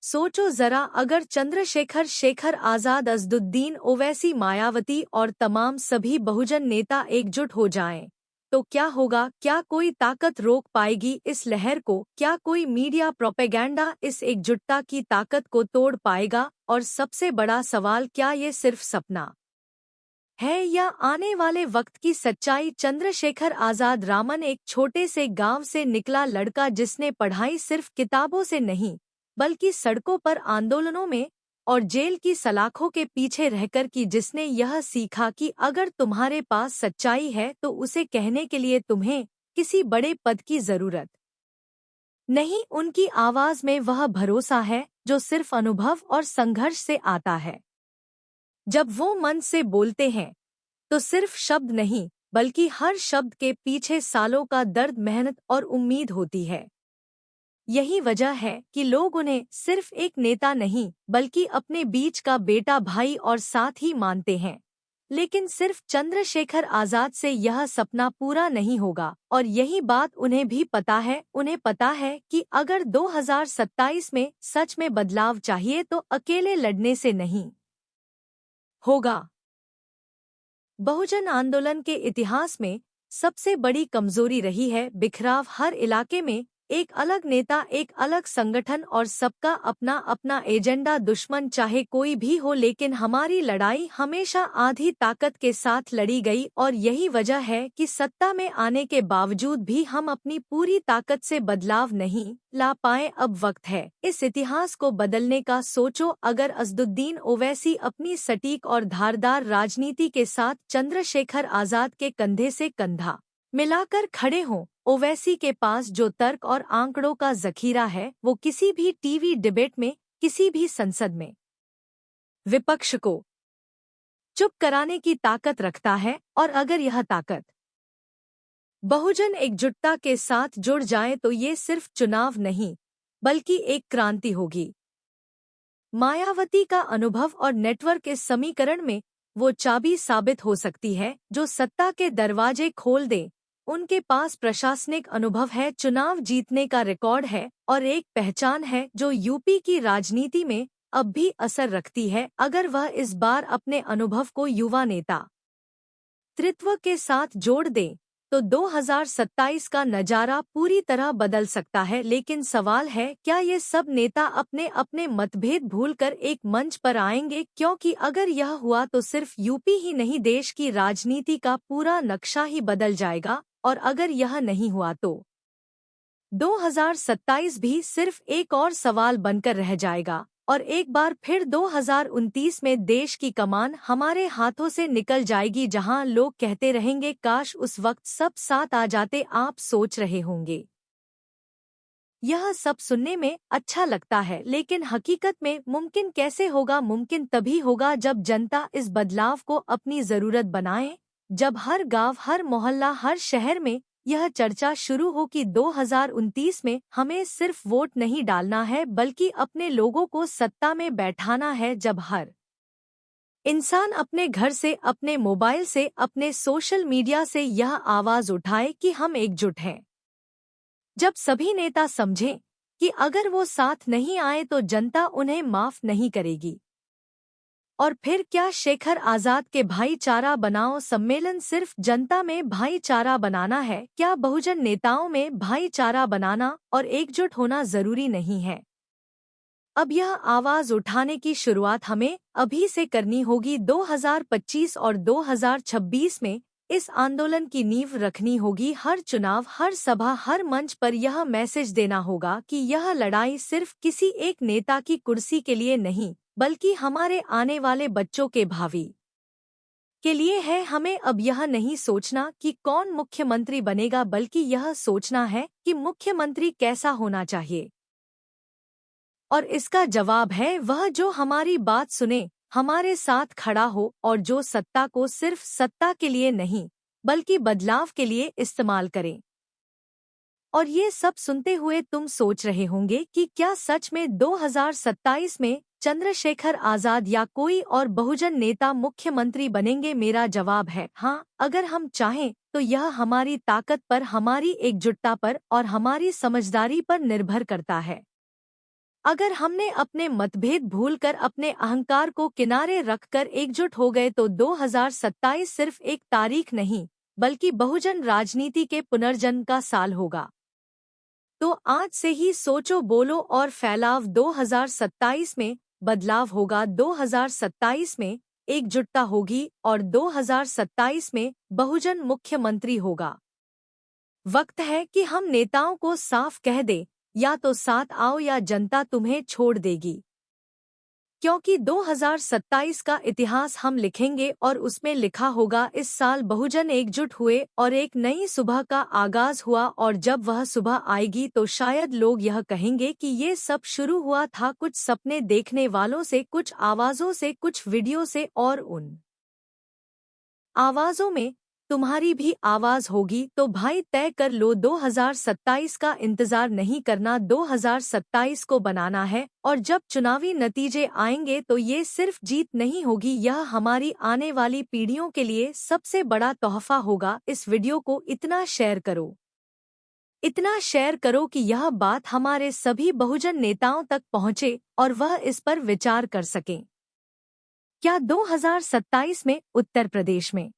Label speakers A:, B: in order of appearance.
A: सोचो जरा, अगर चंद्रशेखर शेखर आजाद, असदुद्दीन ओवैसी, मायावती और तमाम सभी बहुजन नेता एकजुट हो जाएं, तो क्या होगा? क्या कोई ताकत रोक पाएगी इस लहर को? क्या कोई मीडिया प्रोपेगेंडा इस एकजुटता की ताकत को तोड़ पाएगा? और सबसे बड़ा सवाल, क्या ये सिर्फ सपना है या आने वाले वक्त की सच्चाई? चंद्रशेखर आजाद रामन एक छोटे से गांव से निकला लड़का, जिसने पढ़ाई सिर्फ किताबों से नहीं बल्कि सड़कों पर, आंदोलनों में और जेल की सलाखों के पीछे रहकर की। जिसने यह सीखा कि अगर तुम्हारे पास सच्चाई है तो उसे कहने के लिए तुम्हें किसी बड़े पद की जरूरत नहीं। उनकी आवाज में वह भरोसा है जो सिर्फ अनुभव और संघर्ष से आता है। जब वो मन से बोलते हैं तो सिर्फ शब्द नहीं, बल्कि हर शब्द के पीछे सालों का दर्द, मेहनत और उम्मीद होती है। यही वजह है कि लोग उन्हें सिर्फ एक नेता नहीं बल्कि अपने बीच का बेटा, भाई और साथ ही मानते हैं। लेकिन सिर्फ चंद्रशेखर आजाद से यह सपना पूरा नहीं होगा, और यही बात उन्हें भी पता है। उन्हें पता है कि अगर 2027 में सच में बदलाव चाहिए तो अकेले लड़ने से नहीं होगा। बहुजन आंदोलन के इतिहास में सबसे बड़ी कमजोरी रही है बिखराव। हर इलाके में एक अलग नेता, एक अलग संगठन और सबका अपना अपना एजेंडा। दुश्मन चाहे कोई भी हो, लेकिन हमारी लड़ाई हमेशा आधी ताकत के साथ लड़ी गई, और यही वजह है कि सत्ता में आने के बावजूद भी हम अपनी पूरी ताकत से बदलाव नहीं ला पाए। अब वक्त है इस इतिहास को बदलने का। सोचो, अगर असदुद्दीन ओवैसी अपनी सटीक और धारदार राजनीति के साथ चंद्रशेखर आजाद के कंधे से कंधा मिलाकर खड़े हों। ओवैसी के पास जो तर्क और आंकड़ों का जखीरा है, वो किसी भी टीवी डिबेट में, किसी भी संसद में विपक्ष को चुप कराने की ताकत रखता है। और अगर यह ताकत बहुजन एकजुटता के साथ जुड़ जाए तो ये सिर्फ चुनाव नहीं बल्कि एक क्रांति होगी। मायावती का अनुभव और नेटवर्क इस समीकरण में वो चाबी साबित हो सकती है जो सत्ता के दरवाजे खोल दे। उनके पास प्रशासनिक अनुभव है, चुनाव जीतने का रिकॉर्ड है और एक पहचान है जो यूपी की राजनीति में अब भी असर रखती है। अगर वह इस बार अपने अनुभव को युवा नेता नेतृत्व के साथ जोड़ दें तो 2027 का नजारा पूरी तरह बदल सकता है। लेकिन सवाल है, क्या ये सब नेता अपने अपने मतभेद भूलकर एक मंच पर आएंगे? क्योंकि अगर यह हुआ तो सिर्फ यूपी ही नहीं, देश की राजनीति का पूरा नक्शा ही बदल जाएगा। और अगर यह नहीं हुआ तो 2027 भी सिर्फ एक और सवाल बनकर रह जाएगा, और एक बार फिर 2029 में देश की कमान हमारे हाथों से निकल जाएगी, जहां लोग कहते रहेंगे, काश उस वक्त सब साथ आ जाते। आप सोच रहे होंगे, यह सब सुनने में अच्छा लगता है, लेकिन हकीकत में मुमकिन कैसे होगा? मुमकिन तभी होगा जब जनता इस बदलाव को अपनी जरूरत बनाए, जब हर गांव, हर मोहल्ला, हर शहर में यह चर्चा शुरू हो कि 2029 में हमें सिर्फ वोट नहीं डालना है बल्कि अपने लोगों को सत्ता में बैठाना है। जब हर इंसान अपने घर से, अपने मोबाइल से, अपने सोशल मीडिया से यह आवाज उठाए कि हम एकजुट हैं। जब सभी नेता समझें कि अगर वो साथ नहीं आए तो जनता उन्हें माफ नहीं करेगी। और फिर क्या शेखर आजाद के भाईचारा बनाओ सम्मेलन सिर्फ जनता में भाईचारा बनाना है? क्या बहुजन नेताओं में भाईचारा बनाना और एकजुट होना जरूरी नहीं है? अब यह आवाज उठाने की शुरुआत हमें अभी से करनी होगी। 2025 और 2026 में इस आंदोलन की नींव रखनी होगी। हर चुनाव, हर सभा, हर मंच पर यह मैसेज देना होगा कि यह लड़ाई सिर्फ किसी एक नेता की कुर्सी के लिए नहीं बल्कि हमारे आने वाले बच्चों के भावी के लिए है। हमें अब यह नहीं सोचना कि कौन मुख्यमंत्री बनेगा, बल्कि यह सोचना है कि मुख्यमंत्री कैसा होना चाहिए। और इसका जवाब है वह जो हमारी बात सुने, हमारे साथ खड़ा हो और जो सत्ता को सिर्फ सत्ता के लिए नहीं बल्कि बदलाव के लिए इस्तेमाल करे। और ये सब सुनते हुए तुम सोच रहे होंगे कि क्या सच में 2027 में चंद्रशेखर आजाद या कोई और बहुजन नेता मुख्यमंत्री बनेंगे? मेरा जवाब है हाँ, अगर हम चाहें तो। यह हमारी ताकत पर, हमारी एकजुटता पर और हमारी समझदारी पर निर्भर करता है। अगर हमने अपने मतभेद भूलकर अपने अहंकार को किनारे रखकर एकजुट हो गए तो 2027 सिर्फ एक तारीख नहीं बल्कि बहुजन राजनीति के पुनर्जन्म का साल होगा। तो आज से ही सोचो, बोलो और फैलाव। 2027 में बदलाव होगा, 2027 में एकजुटता होगी और 2027 में बहुजन मुख्यमंत्री होगा। वक्त है कि हम नेताओं को साफ कह दें, या तो साथ आओ या जनता तुम्हें छोड़ देगी। क्योंकि 2027 का इतिहास हम लिखेंगे और उसमें लिखा होगा, इस साल बहुजन एकजुट हुए और एक नई सुबह का आगाज हुआ। और जब वह सुबह आएगी तो शायद लोग यह कहेंगे कि ये सब शुरू हुआ था कुछ सपने देखने वालों से, कुछ आवाज़ों से, कुछ वीडियो से, और उन आवाज़ों में तुम्हारी भी आवाज़ होगी। तो भाई तय कर लो, 2027 का इंतज़ार नहीं करना, 2027 को बनाना है। और जब चुनावी नतीजे आएंगे तो ये सिर्फ जीत नहीं होगी, यह हमारी आने वाली पीढ़ियों के लिए सबसे बड़ा तोहफा होगा। इस वीडियो को इतना शेयर करो, इतना शेयर करो कि यह बात हमारे सभी बहुजन नेताओं तक पहुँचे और वह इस पर विचार कर सकें। क्या 2027 में उत्तर प्रदेश में